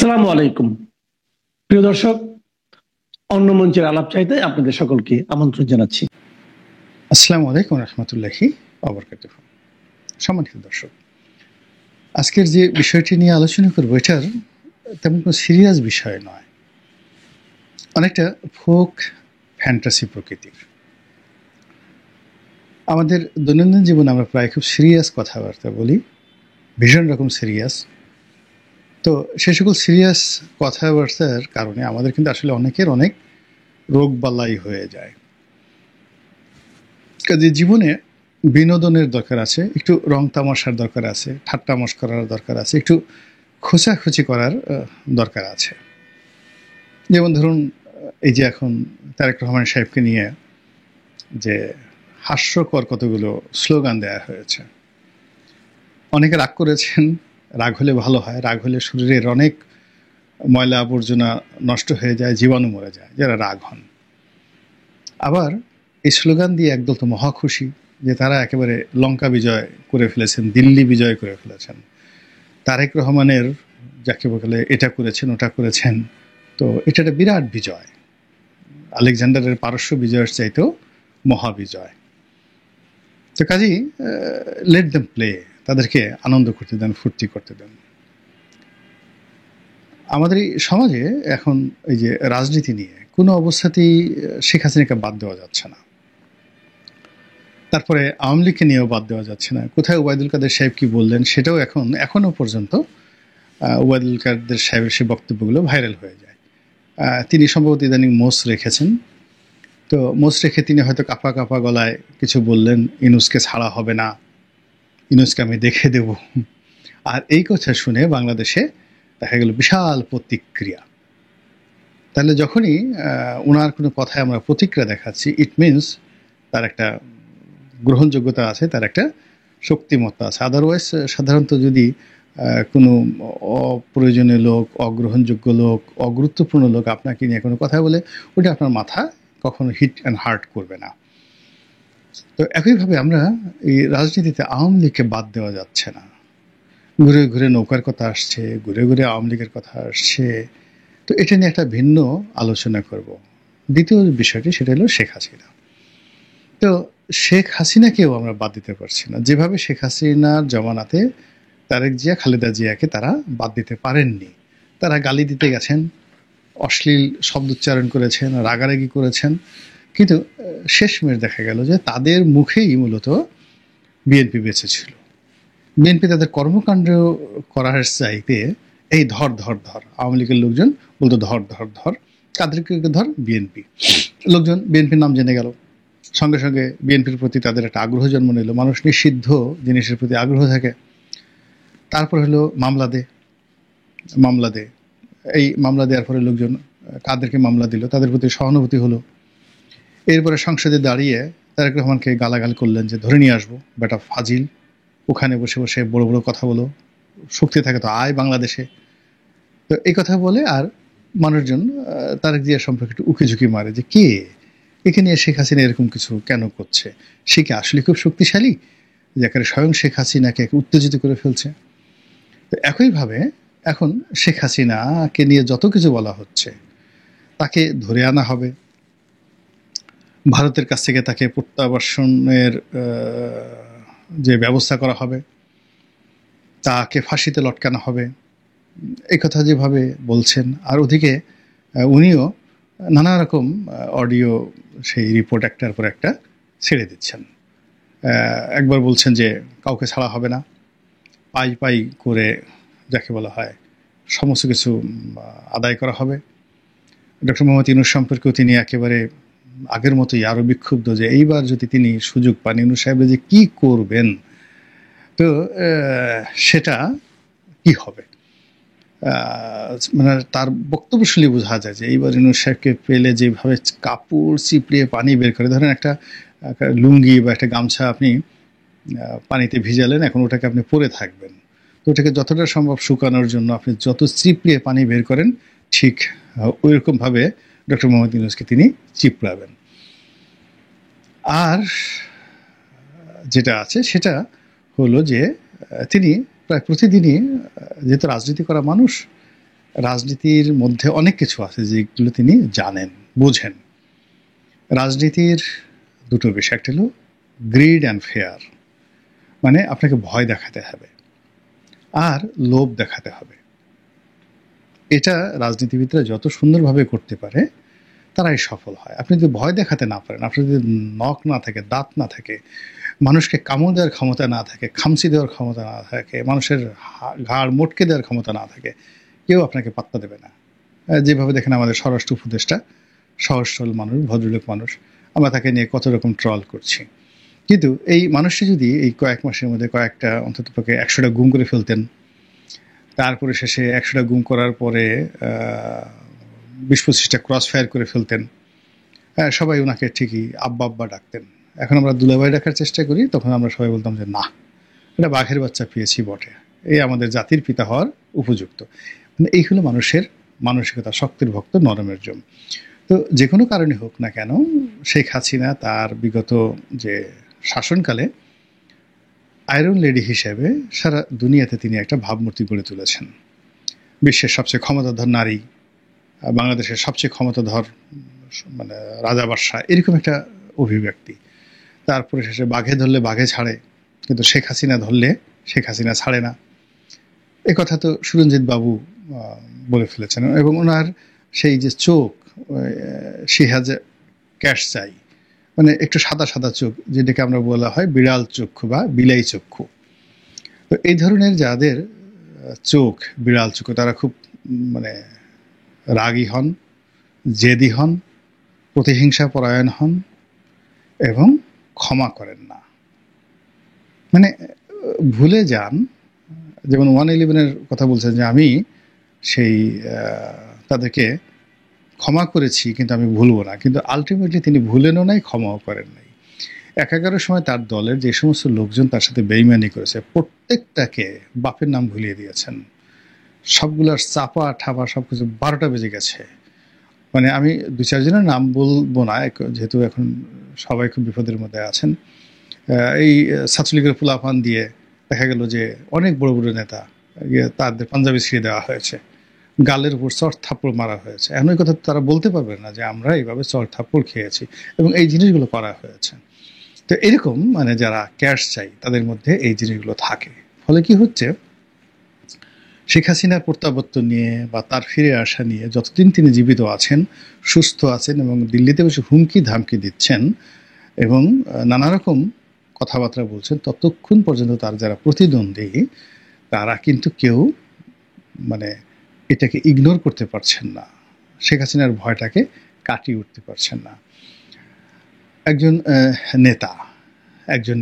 আসসালামু আলাইকুম প্রিয় দর্শক, অন্য মঞ্চের আলাপ চাইতে আপনাদের সকলকে আমন্ত্রণ জানাচ্ছি। আসসালামু আলাইকুম রহমতুল্লাহি ওয়াবারাকাতুহু। সম্মানিত দর্শক, আজকের যে বিষয়টি নিয়ে আলোচনা করবো এটার তেমন কোনো সিরিয়াস বিষয় নয়, অনেকটা ফোক ফ্যান্টাসি প্রকৃতির। আমাদের দৈনন্দিন জীবনে আমরা প্রায় খুব সিরিয়াস কথাবার্তা বলি, ভীষণ রকম সিরিয়াস। তো সে সকল সিরিয়াস কথাবার্তার কারণে আমাদের কিন্তু আসলে অনেকের অনেক রোগ বালাই হয়ে যায়। কাজে জীবনে বিনোদনের দরকার আছে, একটু রং তামাশার দরকার আছে, ঠাট্টা মশকরার দরকার আছে, একটু খোঁচাখুচি করার দরকার আছে। যেমন ধরুন, এই যে এখন তারেক রহমান সাহেবকে নিয়ে যে হাস্যকর কতগুলো স্লোগান দেওয়া হয়েছে, অনেকে রাগ করেছেন। রাগ হলে ভালো হয়, রাগ হলে শরীরের অনেক ময়লা আবর্জনা নষ্ট হয়ে যায়, জীবাণু মরে যায় যারা রাগ হন। আবার এই স্লোগান দিয়ে একদল তো মহা খুশি যে তারা একেবারে লঙ্কা বিজয় করে ফেলেছেন, দিল্লি বিজয় করে ফেলেছেন। তারেক রহমানের যাকে বলে এটা করেছেন ওটা করেছেন, তো এটা একটা বিরাট বিজয়, আলেকজান্ডারের পারস্য বিজয়ের চাইতেও মহাবিজয়। তো কাজেই লেট দেম প্লে, তাদেরকে আনন্দ করতে দেন, ফুর্তি করতে দেন। আমাদের এই সমাজে এখন এই যে রাজনীতি নিয়ে কোনো অবস্থাতেই শেখ হাসিনাকে বাদ দেওয়া যাচ্ছে না, তারপরে আওয়ামী লীগকে নিয়েও বাদ দেওয়া যাচ্ছে না। কোথায় ওবায়দুল কাদের সাহেব কি বললেন সেটাও এখনো পর্যন্ত ওবায়দুল কাদের সাহেবের সেই বক্তব্যগুলো ভাইরাল হয়ে যায়। তিনি সম্ভবত ইদানিং মোষ রেখেছেন, তো মোষ রেখে তিনি হয়তো কাঁপা কাঁপা গলায় কিছু বললেন, ইনুসকে ছাড়া হবে না, ইনুসকে আমি দেখে দেব। আর এই কথা শুনে বাংলাদেশে দেখা গেল বিশাল প্রতিক্রিয়া। তাহলে যখনই ওনার কোনো কথায় আমরা প্রতিক্রিয়া দেখাচ্ছি, ইট মিনস তার একটা গ্রহণযোগ্যতা আছে, তার একটা শক্তিমত্তা আছে। আদারওয়াইজ সাধারণত যদি কোনো অপ্রয়োজনীয় লোক, অগ্রহণযোগ্য লোক, অগুরুত্বপূর্ণ লোক আপনাকে নিয়ে কোনো কথা বলে, ওটা আপনার মাথা কখনো হিট অ্যান্ড হার্ট করবে না। তো একইভাবে আমরা এই রাজনীতিতে আওয়ামী লীগকে বাদ দেওয়া যাচ্ছে না। ঘুরে ঘুরে নৌকার কথা আসছে, ঘুরে ঘুরে আওয়ামী লীগের কথা আসছে। তো এটা নিয়ে একটা ভিন্ন আলোচনা করব। দ্বিতীয় বিষয়টি সেটা হলো শেখ হাসিনা। তো শেখ হাসিনাকেও আমরা বাদ দিতে পারছি না। যেভাবে শেখ হাসিনার জমানাতে তারেক জিয়া, খালেদা জিয়াকে তারা বাদ দিতে পারেননি। তারা গালি দিতে গেছেন, অশ্লীল শব্দ উচ্চারণ করেছেন, রাগারাগি করেছেন, কিন্তু শেষমেশ দেখা গেল যে তাদের মুখেই মূলত বিএনপি বেঁচে ছিল। বিএনপি তাদের কর্মকাণ্ড করার চাইতে এই ধর ধর ধর, আওয়ামী লীগের লোকজন বলতো ধর ধর ধর, কাদেরকে ধর, বিএনপি লোকজন বিএনপির নাম জেনে গেল, সঙ্গে সঙ্গে বিএনপির প্রতি তাদের একটা আগ্রহ জন্ম নিল। মানুষ নিষিদ্ধ জিনিসের প্রতি আগ্রহ থাকে। তারপর হলো মামলা দে, এই মামলা দেওয়ার পরে লোকজন কাদেরকে মামলা দিল, তাদের প্রতি সহানুভূতি হলো। এরপরে সংসদে দাঁড়িয়ে তারেক রহমানকে গালাগাল করলেন যে ধরে নিয়ে আসবো, বেটা ফাজিল, ওখানে বসে বসে বড় বড় কথা বলো, শক্তি থাকে তো আয় বাংলাদেশে। তো এই কথা বলে আর মানুষজন তারেক জিয়া সম্পর্কে একটু উকিঝুঁকি মারে যে কে এখানে শেখ হাসিনা এরকম কিছু কেন করছে, সে কি আসলে খুব শক্তিশালী, যে একেবারে স্বয়ং শেখ হাসিনাকে উত্তেজিত করে ফেলছে। তো একইভাবে এখন শেখ হাসিনাকে নিয়ে যত কিছু বলা হচ্ছে, তাকে ধরে আনা হবে, ভারতের কাছ থেকে তাকে প্রত্যাবাসনের যে ব্যবস্থা করা হবে, তাকে ফাঁসিতে লটকানো হবে, এই কথা যেভাবে বলছেন। আর ওদিকে উনিও নানা রকম অডিও সেই রিপোর্ট একটার পর একটা ছেড়ে দিচ্ছেন। একবার বলছেন যে কাউকে ছাড়া হবে না, পাই পাই করে যাকে বলা হয় সমস্ত কিছু আদায় করা হবে। ডক্টর মোহাম্মদ ইউনূস সম্পর্কেও তিনি একেবারে আগের মতোই আরও বিক্ষুব্ধ যে এইবার যদি তিনি সুযোগ পান, ইউনূস সাহেব যে কী করবেন, তো সেটা কি হবে। মানে তার বক্তব্য শুনে বোঝা যায় যে এইবার ইউনূস সাহেবকে পেলে যেভাবে কাপড় চিপড়িয়ে পানি বের করে, ধরেন একটা লুঙ্গি বা একটা গামছা আপনি পানিতে ভিজালেন, এখন ওটাকে আপনি পরে থাকবেন, তো ওটাকে যতটা সম্ভব শুকানোর জন্য আপনি যত চিপড়িয়ে পানি বের করেন, ঠিক ওইরকমভাবে ডক্টর মোহাম্মদ ইউনূসকে তিনি চিপড়াবেন। আর যেটা আছে সেটা হলো যে তিনি প্রায় প্রতিদিনই, যেহেতু রাজনীতি করা মানুষ, রাজনীতির মধ্যে অনেক কিছু আছে যেগুলো তিনি জানেন, বোঝেন। রাজনীতির দুটো বিষয়, একটা হলো গ্রিড অ্যান্ড ফেয়ার, মানে আপনাকে ভয় দেখাতে হবে আর লোভ দেখাতে হবে। এটা রাজনীতিবিদরা যত সুন্দরভাবে করতে পারে তারাই সফল হয়। আপনি যদি ভয় দেখাতে না পারেন, আপনার যদি নখ না থাকে, দাঁত না থাকে, মানুষকে কামড় দেওয়ার ক্ষমতা না থাকে, খামচি দেওয়ার ক্ষমতা না থাকে, মানুষের ঘাড় মোটকে দেওয়ার ক্ষমতা না থাকে, কেউ আপনাকে পাত্তা দেবে না। যেভাবে দেখেন আমাদের স্বরাষ্ট্র উপদেষ্টা, সহজ সরল মানুষ, ভদ্রলোক মানুষ, আমরা তাকে নিয়ে কত রকম ট্রল করছি। কিন্তু এই মানুষটি যদি এই কয়েক মাসের মধ্যে কয়েকটা অন্ততপক্ষে 100টা গুম করে ফেলতেন, তারপরে শেষে 100টা গুম করার পরে 20-25টা ক্রস ফায়ার করে ফেলতেন, সবাই ওনাকে ঠিকই আব্বা আব্বা ডাকতেন। এখন আমরা দুলাভাই ডাকার চেষ্টা করি, তখন আমরা সবাই বলতাম যে না, এটা বাঘের বাচ্চা পেয়েছি বটে, এই আমাদের জাতির পিতা হওয়ার উপযুক্ত। মানে এই হলো মানুষের মানসিকতা, শক্তির ভক্ত নরমের জম। তো যে কোনো কারণে হোক না কেন, শেখ হাসিনা তার বিগত যে শাসনকালে আয়রন লেডি হিসেবে সারা দুনিয়াতে তিনি একটা ভাবমূর্তি গড়ে তুলেছেন। বিশ্বের সবচেয়ে ক্ষমতাধর নারী, বাংলাদেশের সবচেয়ে ক্ষমতাধর মানে রাজা বাদশাহ, এরকম একটা অভিব্যক্তি। তারপরে শেষে বাঘে ধরলে বাঘে ছাড়ে, কিন্তু শেখ হাসিনা ধরলে শেখ হাসিনা ছাড়ে না। এ কথা তো সুরঞ্জিত বাবু বলে ফেলেছেন। এবং ওনার সেই যে চোখ, শি হ্যাজ এ ক্যাশ চাই, মানে একটু সাদা সাদা চোখ, যেটাকে আমরা বলা হয় বিড়াল চক্ষু বা বিলাই চক্ষু। তো এই ধরনের যাদের চোখ বিড়াল চক্ষু, তারা খুব মানে রাগী হন, জেদি হন, প্রতিহিংসা পরায়ণ হন এবং ক্ষমা করেন না। মানে ভুলে যান, যেমন 111-এর কথা বলছেন যে আমি সেই তাদেরকে ক্ষমা করেছি কিন্তু আমি ভুলবো না, কিন্তু আলটিমেটলি তিনি ভুলেনও নাই, ক্ষমাও করেন নাই। 11-এর সময় তার দলের যে সমস্ত লোকজন তার সাথে বেইমানি করেছে, প্রত্যেকটাকে বাপের নাম ভুলিয়ে দিয়েছেন। সবগুলার চাপা ঠাপা সবকিছু 12টা বেজে গেছে। মানে আমি 2-4 জনের নাম বলবো না, যেহেতু এখন সবাই খুব বিপদের মধ্যে আছেন। এই ছাত্রলীগের পোলাপান দিয়ে দেখা গেল যে অনেক বড় বড় নেতা তাদের পাঞ্জাবি ছিঁড়ে দেওয়া হয়েছে, গালের উপর চড় থাপ্পড় মারা হয়েছে। এমন কথা তারা বলতে পারবে না যে আমরা এইভাবে চড় থাপ্পড় খেয়েছি, এবং এই জিনিসগুলো করা হয়েছে। তো এরকম মানে যারা ক্যাশ চাই তাদের মধ্যে এই জিনিসগুলো থাকে। ফলে কি হচ্ছে, শেখ হাসিনার প্রত্যাবর্তন নিয়ে বা তার ফিরে আসা নিয়ে যতদিন তিনি জীবিত আছেন, সুস্থ আছেন এবং দিল্লিতে বসে হুমকি ধামকি দিচ্ছেন এবং নানা রকম কথাবার্তা বলছেন, ততক্ষণ পর্যন্ত তার যারা প্রতিদ্বন্দ্বী তারা কিন্তু কেউ মানে এটাকে ইগনোর করতে পারছেন না, শেখ হাসিনার ভয়টাকে কাটিয়ে উঠতে পারছেন না। একজন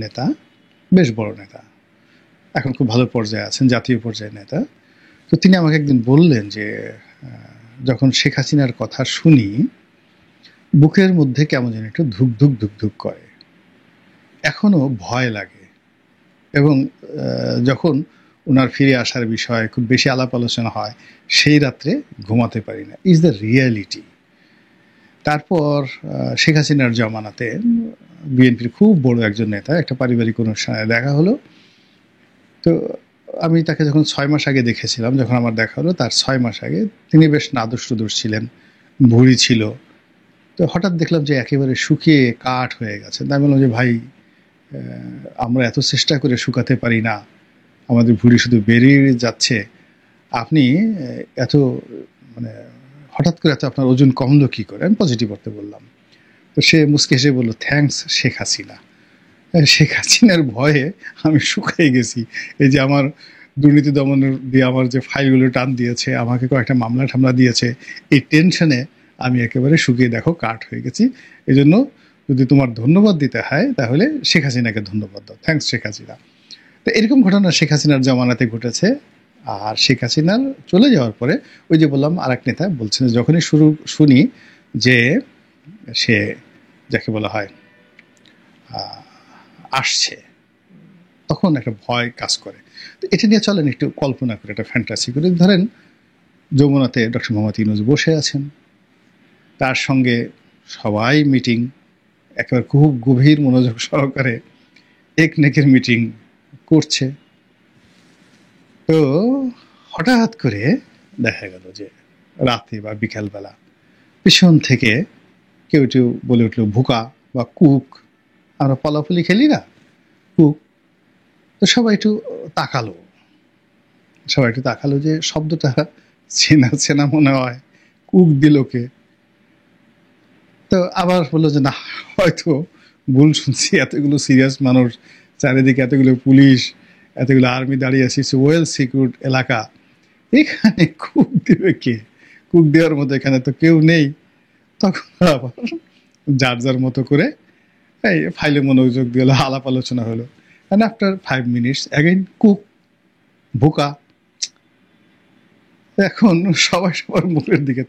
নেতা, বেশ বড় নেতা, এখন খুব ভালো পর্যায়ে আছেন, জাতীয় পর্যায়ের নেতা। তো তিনি আমাকে একদিন বললেন যে যখন শেখ হাসিনার কথা শুনি বুকের মধ্যে কেমন যেন একটু ধুক ধুক ধুক ধুক করে, এখনো ভয় লাগে। এবং যখন ওনার ফিরে আসার বিষয়ে খুব বেশি আলাপ আলোচনা হয়, সেই রাত্রে ঘুমাতে পারি না। Is the reality. তারপর শেখ হাসিনার জমানাতে বিএনপির খুব বড় একজন নেতা একটা পারিবারিক অনুষ্ঠানে দেখা হলো। তো আমি তাকে যখন 6 মাস আগে দেখেছিলাম, যখন আমার দেখা হলো তার 6 মাস আগে, তিনি বেশ নাদুস টুদুস ছিলেন, ভুঁড়ি ছিল। তো হঠাৎ দেখলাম যে একেবারে শুকিয়ে কাঠ হয়ে গেছে। আমি বললাম যে ভাই, আমরা এত চেষ্টা করে শুকাতে পারি না, আমাদের ভুঁড়ি শুধু বেরিয়ে যাচ্ছে, আপনি এত মানে হঠাৎ করে এত আপনার ওজন কমলো কী করে? আমি পজিটিভ করতে বললাম। তো সে মুচকে হেসে বললো, থ্যাঙ্কস শেখ হাসিনা। শেখ হাসিনার ভয়ে আমি শুকাই গেছি। এই যে আমার দুর্নীতি দমনের দিয়ে আমার যে ফাইলগুলো টান দিয়েছে, আমাকে কয়েকটা মামলা টামলা দিয়েছে, এই টেনশনে আমি একেবারে শুকিয়ে দেখো কাঠ হয়ে গেছি। এই জন্য যদি তোমার ধন্যবাদ দিতে হয় তাহলে শেখ হাসিনাকে ধন্যবাদ দাও, থ্যাঙ্কস শেখ হাসিনা। তো এরকম ঘটনা শেখ হাসিনার জমানাতে ঘটেছে। আর শেখ হাসিনার চলে যাওয়ার পরে ওই যে বললাম আর এক নেতা বলছেন, যখনই শুনি যে সে যাকে বলা হয় আসছে, তখন একটা ভয় কাজ করে। তো এটা নিয়ে চলেন একটু কল্পনা করে, একটা ফ্যান্টাসি করে। ধরেন যমুনাতে ডক্টর মোহাম্মদ ইউনূস বসে আছেন, তার সঙ্গে সবাই মিটিং, একেবারে খুব গভীর মনোযোগ সহকারে একনেকের মিটিং করছে। তো হঠাৎ করে দেখা গেল যে রাতে বা বিকালবেলা পিছন থেকে কেউ কেউ বলে উঠলো ভুকা বা কুক, আমরা পলাফুলি খেলি না, কুক। তো সবাই একটু তাকালো, যে শব্দটা চেনা চেনা মনে হয়, কুক দিল কে? তো আবার বললো যে না, হয়তো ভুল শুনছি, এতগুলো সিরিয়াস মানুষ চারিদিকে, এতগুলো পুলিশ, এতগুলো আর্মি দাঁড়িয়ে আছে, ওয়েল সিকিউরড এলাকা, এখানে কুক দিবে কে? কুক দেওয়ার মতো এখানে তো কেউ নেই। তখন আবার যার যার মতো করে এই ফাইলে মনোযোগ দিয়ে আলাপ আলোচনা হলো। And after 5 minutes again cook, ভুকা। এখন সবাই সবার মুখের দিকে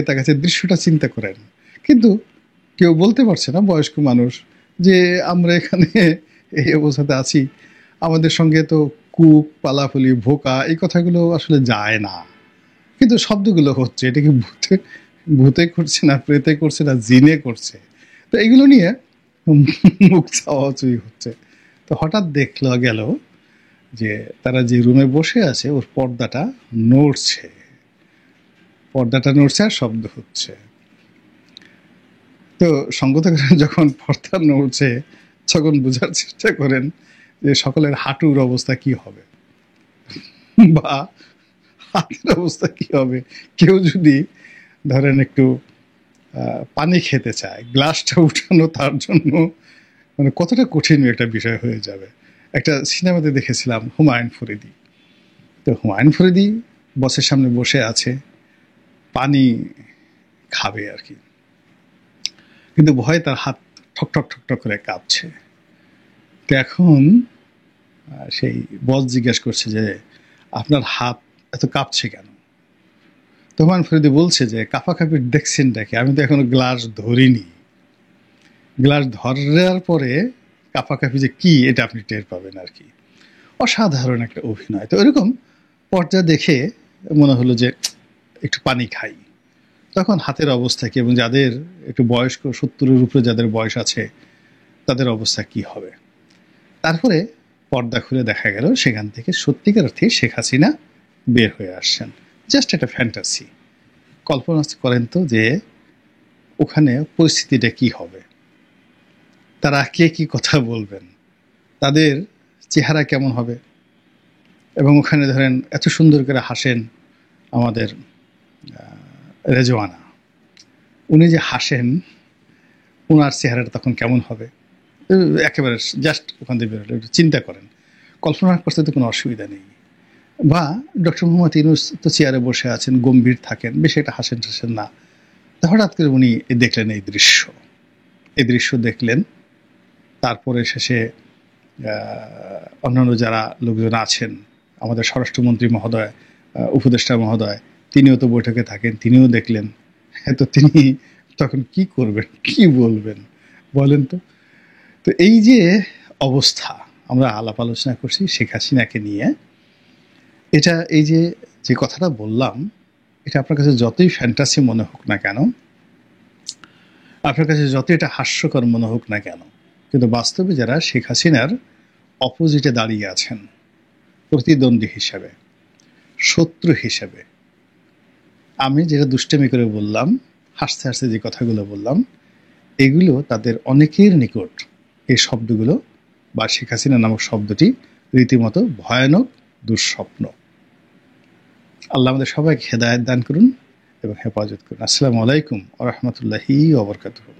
তাকাচ্ছে, দৃশ্যটা চিন্তা করেন। কিন্তু কেউ বলতে পারছে না, বয়স্ক মানুষ, যে আমরা এখানে এই অবস্থাতে আছি, আমাদের সঙ্গে তো কুক, পালাফুলি, ভোকা এই কথাগুলো আসলে যায় না, কিন্তু শব্দগুলো হচ্ছে। এটা কি ভূতে করছে না, প্রেতে করছে না, জিনে করছে? তো এগুলো নিয়ে মুখ চাওয়াচুই হচ্ছে। তো হঠাৎ দেখলো গেল যে তারা যে রুমে বসে আছে ওর পর্দাটা নড়ছে আর শব্দ হচ্ছে। তো সঙ্গত যখন পর্দা নড়ছে তখন বোঝার চেষ্টা করেন যে সকলের হাঁটুর অবস্থা কি হবে বা হাতের অবস্থা কি হবে। কেউ যদি ধরেন একটু পানি খেতে চায়, গ্লাসটা উঠানো তার জন্য মানে কতটা কঠিন একটা বিষয় হয়ে যাবে। একটা সিনেমাতে দেখেছিলাম হুমায়ুন ফরিদি। তো হুমায়ুন ফরিদি বসের সামনে বসে আছে, পানি খাবে আর কি, কিন্তু ভয়ে তার হাত ঠক ঠক ঠক ঠক করে কাঁপছে। তো এখন সেই বস জিজ্ঞেস করছে যে আপনার হাত এত কাঁপছে কেন? তো হুমায়ুন ফরিদি বলছে যে কাঁপাকাঁপির দেখছেনটা কি? আমি তো এখনো গ্লাস ধরিনি, গ্লাস ধরার পরে কাঁপাকাঁপি যে কি এটা আপনি টের পাবেন আর কি। অসাধারণ একটা অভিনয়। তো এরকম পর্যায়ে দেখে মনে হলো যে একটু পানি খাই। তখন হাতের অবস্থা কি, এবং যাদের একটু বয়স্ক 70-এর উপরে যাদের বয়স আছে তাদের অবস্থা কি হবে। তারপরে পর্দা খুলে দেখা গেল সেখান থেকে সত্যিকার অর্থে শেখ হাসিনা বের হয়ে আসছেন। জাস্ট একটা ফ্যান্টাসি। কল্পনা করেন তো যে ওখানে পরিস্থিতিটা কি হবে, তারা কে কি কথা বলবেন, তাদের চেহারা কেমন হবে। এবং ওখানে ধরেন এত সুন্দর করে হাসেন আমাদের রেজওয়ানা, উনি যে হাসেন ওনার চেহারাটা তখন কেমন হবে। একেবারে জাস্ট ওখান থেকে বেরোলে চিন্তা করেন, কল্পনা করতে তো কোনো অসুবিধা নেই। বা ডক্টর মোহাম্মদ ইউনূস তো চেয়ারে বসে আছেন, গম্ভীর থাকেন, বেশি একটা হাসেন টাসেন না। হঠাৎ করে উনি দেখলেন এই দৃশ্য দেখলেন। তারপরে শেষে অন্যান্য যারা লোকজন আছেন, আমাদের স্বরাষ্ট্রমন্ত্রী মহোদয়, উপদেষ্টা মহোদয়, তিনিও তো বৈঠকে থাকেন, তিনিও দেখলেন। তো তিনি তখন কি করবেন, কি বলবেন বলেন তো? তো এই যে অবস্থা, আমরা আলাপ আলোচনা করছি শেখ হাসিনাকে নিয়ে, এটা এই যে কথাটা বললাম, এটা আপনার কাছে যতই ফ্যান্টাসি মনে হোক না কেন, আপনার কাছে যতই এটা হাস্যকর মনে হোক না কেন, কিন্তু বাস্তবে যারা শেখ হাসিনার অপোজিটে দাঁড়িয়ে আছেন, প্রতিদ্বন্দ্বী হিসাবে, শত্রু হিসাবে, আমি যেটা দুষ্টামি করে বললাম, হাসতে হাসতে যে কথাগুলো বললাম, এগুলো তাদের অনেকের নিকট এই শব্দগুলো বা শেখ হাসিনা নামক শব্দটি রীতিমতো ভয়ানক দুঃস্বপ্ন। আল্লাহ আমাদের সবাইকে হেদায়েত দান করুন এবং হেফাজত করুন। আসসালামু আলাইকুম ওয়া রাহমাতুল্লাহি ওয়া বারাকাতুহু।